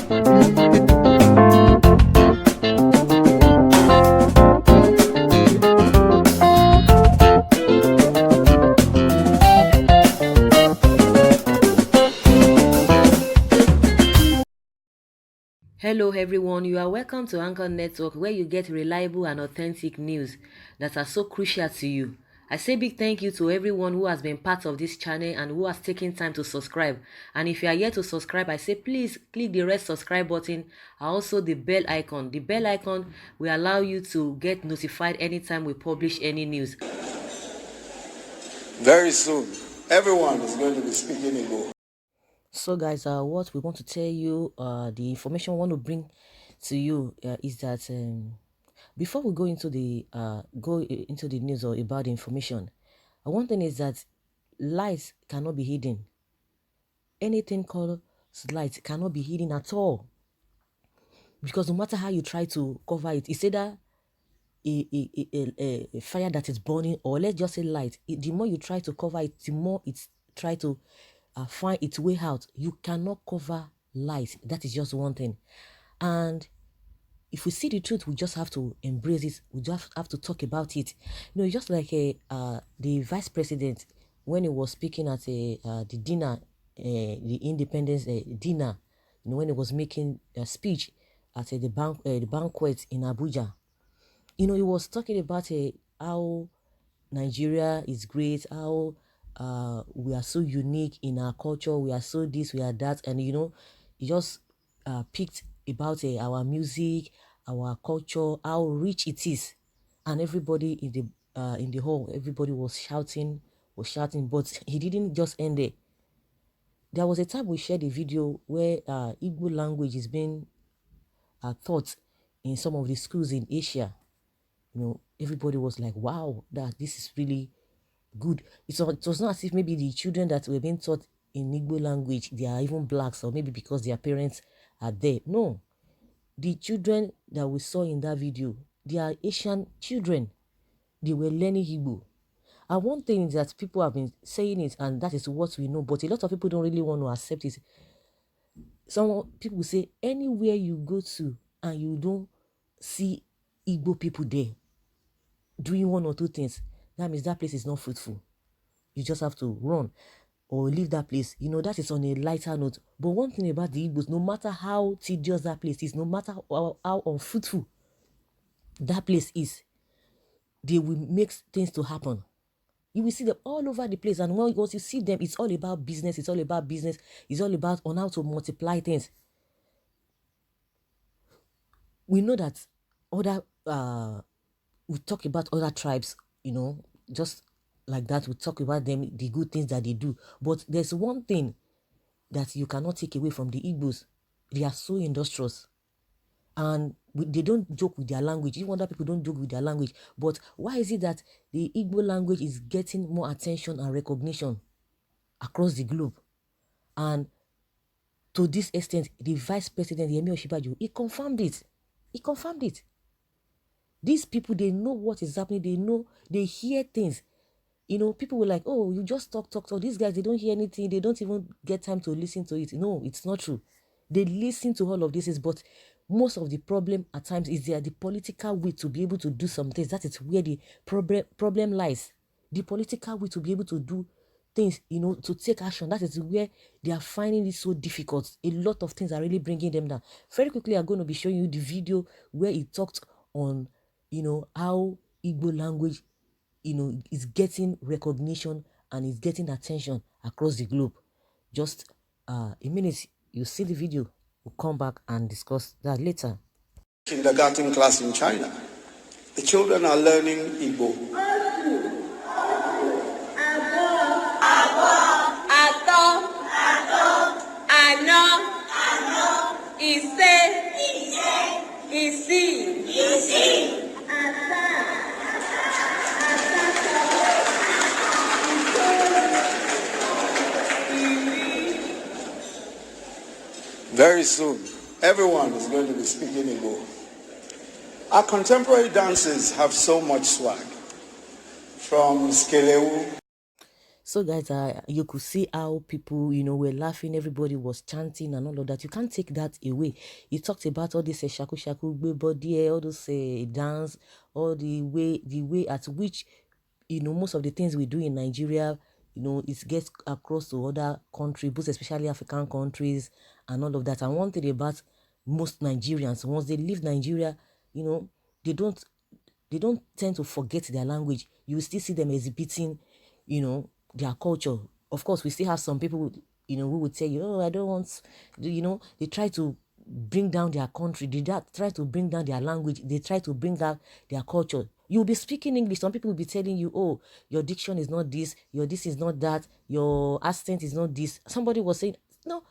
Hello everyone, you are welcome to Anchor Network where you get reliable and authentic news that are so crucial to you. I say big thank you to everyone who has been part of this channel and who has taken time to subscribe. And if you are yet to subscribe, I say please click the red subscribe button and also the bell icon. The bell icon will allow you to get notified anytime we publish any news. Very soon, everyone is going to be speaking Igbo. So guys, what we want to tell you, the information we want to bring to you is that before we go into the news or about the information, one thing is that lies cannot be hidden. Anything called light cannot be hidden at all, because no matter how you try to cover it, it's either a fire that is burning, or let's just say light. The more you try to cover it, the more it's try to find its way out. You cannot cover light. That is just one thing. And if we see the truth, we just have to embrace it. We just have to talk about it. You know, just like the vice president, when he was speaking at the dinner, the independence dinner, you know, when he was making a speech at the banquet in Abuja, you know, he was talking about how Nigeria is great, how we are so unique in our culture, we are so this, we are that, and you know, he just picked about our music, our culture, how rich it is, and everybody in the hall, everybody was shouting, but he didn't just end there. There was a time we shared a video where Igbo language is being taught in some of the schools in Asia. You know, everybody was like, wow, that this is really good. It was not as if maybe the children that were being taught in Igbo language, they are even blacks, or maybe because their parents are there. No, the children that we saw in that video, they are Asian children. They were learning Igbo. And one thing is that people have been saying it, and that is what we know, but a lot of people don't really want to accept it. Some people say anywhere you go to and you don't see Igbo people there doing one or two things, that means that place is not fruitful. You just have to run or leave that place. You know, that is on a lighter note. But one thing about the Igbos, no matter how tedious that place is, no matter how unfruitful that place is, they will make things to happen. You will see them all over the place. And once you see them, it's all about business. It's all about business. It's all about on how to multiply things. We know that other, we talk about other tribes, you know, just like that. We talk about them, the good things that they do. But there's one thing that you cannot take away from the Igbos. They are so industrious. And they don't joke with their language. Even other people don't joke with their language. But why is it that the Igbo language is getting more attention and recognition across the globe? And to this extent, the vice president, Yemi Osinbajo, he confirmed it. He confirmed it. These people, they know what is happening. They know, they hear things. You know, people were like, oh, you just talk. These guys, they don't hear anything. They don't even get time to listen to it. No, it's not true. They listen to all of this, but most of the problem at times is the political will to be able to do some things. That is where the problem lies. The political will to be able to do things, you know, to take action. That is where they are finding it so difficult. A lot of things are really bringing them down. Very quickly, I'm going to be showing you the video where he talked on, you know, how Igbo language, you know, is getting recognition and is getting attention across the globe. Just a minute, you see the video. We'll come back and discuss that later. Kindergarten class in China. The children are learning Igbo. Very soon, everyone is going to be speaking Igbo. Our contemporary dances have so much swag. From Skelewu. So guys, you could see how people, were laughing, everybody was chanting and all of that. You can't take that away. You talked about all this shaku shaku body, all those dance, all the way at which, most of the things we do in Nigeria, it gets across to other countries, both especially African countries and all of that. And one thing about most Nigerians, once they leave Nigeria, they don't they don't tend to forget their language. You will still see them exhibiting, their culture. Of course, we still have some people, who would tell you, oh, I don't want, they try to bring down their country, try to bring down their language, they try to bring out their culture. You'll be speaking English. Some people will be telling you, oh, your diction is not this, your this is not that, your accent is not this. Somebody was saying, no,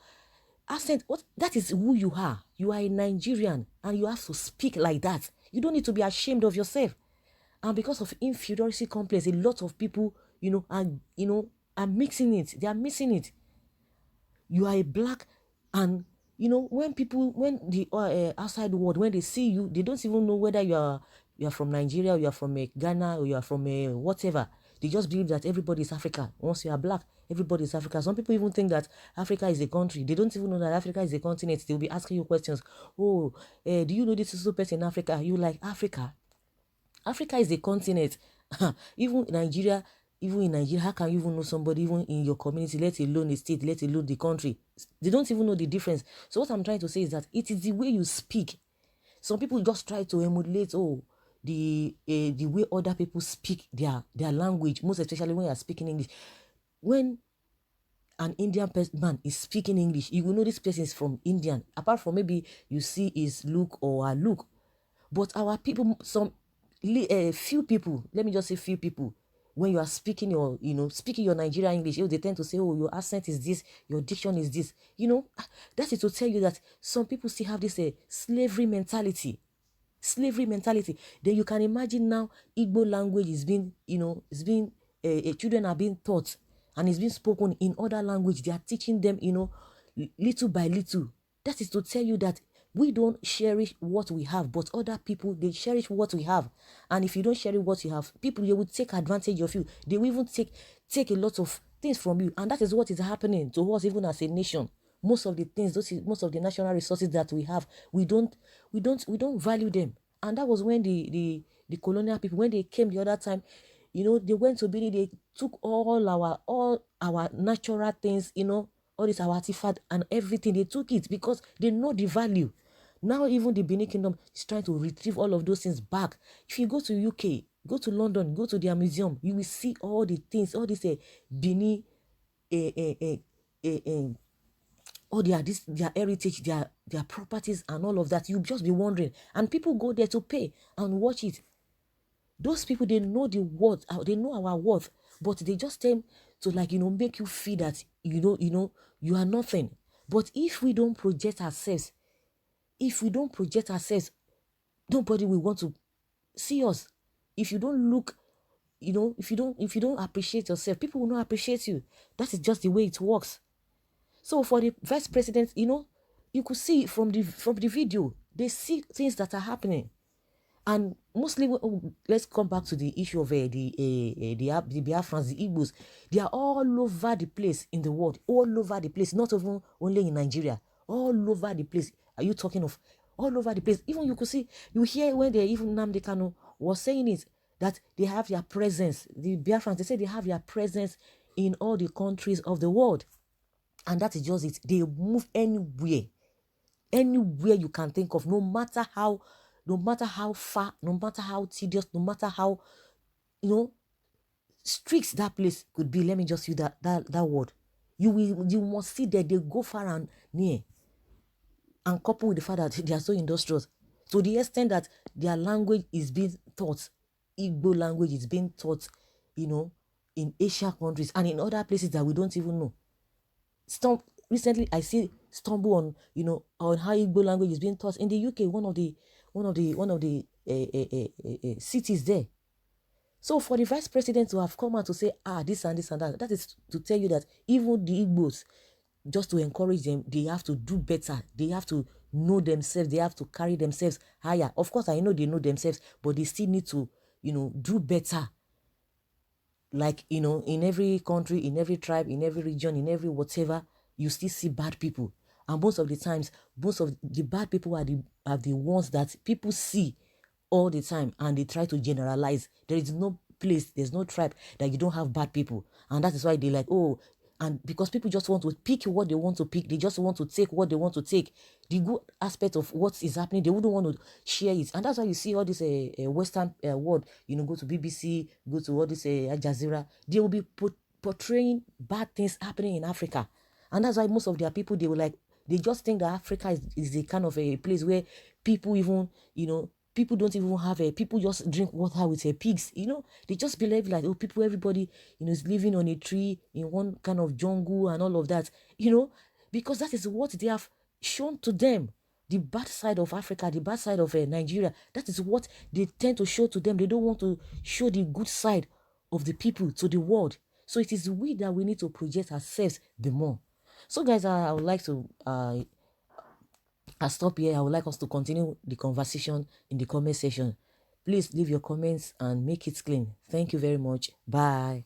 accent, what? That is who you are. You are a Nigerian and you have to speak like that. You don't need to be ashamed of yourself. And because of inferiority complex, a lot of people, are mixing it. They are missing it. You are a black, and when the outside world, when they see you, they don't even know whether you are from Nigeria, or you are from Ghana, or you are from whatever. They just believe that everybody is Africa. Once you are black, everybody is Africa. Some people even think that Africa is a country. They don't even know that Africa is a continent. They'll be asking you questions. Oh, do you know this is super person in Africa? You like Africa? Africa is a continent. even Nigeria, even in Nigeria, how can you even know somebody even in your community, let alone the state, let alone the country? They don't even know the difference. So what I'm trying to say is that it is the way you speak. Some people just try to emulate, the way other people speak their language, most especially when you are speaking English. When an Indian man is speaking English, you will know this person is from Indian. Apart from maybe you see his look or her look, but our people, few people, let me just say few people, when you are speaking your Nigerian English, they tend to say, oh, your accent is this, your diction is this. That is to tell you that some people still have this slavery mentality. Slavery mentality. Then you can imagine now Igbo language is being, children are being taught and it's being spoken in other language. They are teaching them, little by little. That is to tell you that we don't cherish what we have, but other people, they cherish what we have. And if you don't cherish what you have, people, they will take advantage of you. They will even take a lot of things from you. And that is what is happening to us even as a nation. Most of the things, most of the national resources that we have, we don't value them. And that was when the colonial people, when they came the other time, they went to Benin, they took all our natural things, all this our artifact and everything. They took it because they know the value. Now even the Benin Kingdom is trying to retrieve all of those things back. If you go to UK, go to London, go to their museum, you will see all the things, all this Benin, uh, uh, uh, uh, all their heritage, their properties and all of that. You'll just be wondering. And people go there to pay and watch it. Those people, they know the worth, they know our worth, but they just tend to make you feel that you are nothing. But if we don't project ourselves, nobody will want to see us. If you don't look, if you don't appreciate yourself, people will not appreciate you. That is just the way it works. So for the vice president, you could see from the video, they see things that are happening. And mostly, let's come back to the issue of the Biafrans, the Igbos. They are all over the place in the world, all over the place, not even only in Nigeria, all over the place. Are you talking of all over the place? Even you hear when even Nnamdi Kanu was saying it, that they have their presence. The Biafrans, they say they have their presence in all the countries of the world. And that is just it. They move anywhere you can think of, no matter how far, no matter how tedious, no matter how strict that place could be. Let me just use that word. You must see that they go far and near, and couple with the fact that they are so industrious to the extent that their language is being taught. Igbo language is being taught, in Asia countries and in other places that we don't even know. Recently I stumble on how Igbo language is being taught in the UK, one of the cities there. So for the vice president to have come out to say, this and this and that is to tell you that even the Igbos, just to encourage them, they have to do better. They have to know themselves. They have to carry themselves higher. Of course, I know they know themselves, but they still need to, do better. like, in every country, in every tribe, in every region, in every whatever, you still see bad people. And most of the times, most of the bad people are the ones that people see all the time, and they try to generalize. There is no place, there's no tribe that you don't have bad people. And that is why they like, oh, and because people just want to pick what they want to pick, they just want to take what they want to take. The good aspect of what is happening, they wouldn't want to share it. And that's why you see all this Western world, go to BBC, go to all this Al Jazeera, they will be portraying bad things happening in Africa. And that's why most of their people, they were like, they just think that Africa is a kind of a place where people even, people don't even have people just drink water with pigs. They just believe like, oh, people, everybody, is living on a tree in one kind of jungle and all of that, because that is what they have shown to them. The bad side of Africa, the bad side of Nigeria, that is what they tend to show to them. They don't want to show the good side of the people to the world. So it is we that we need to project ourselves the more. So guys, I would like to I'll stop here. I would like us to continue the conversation in the comment section. Please leave your comments and make it clean. Thank you very much. Bye.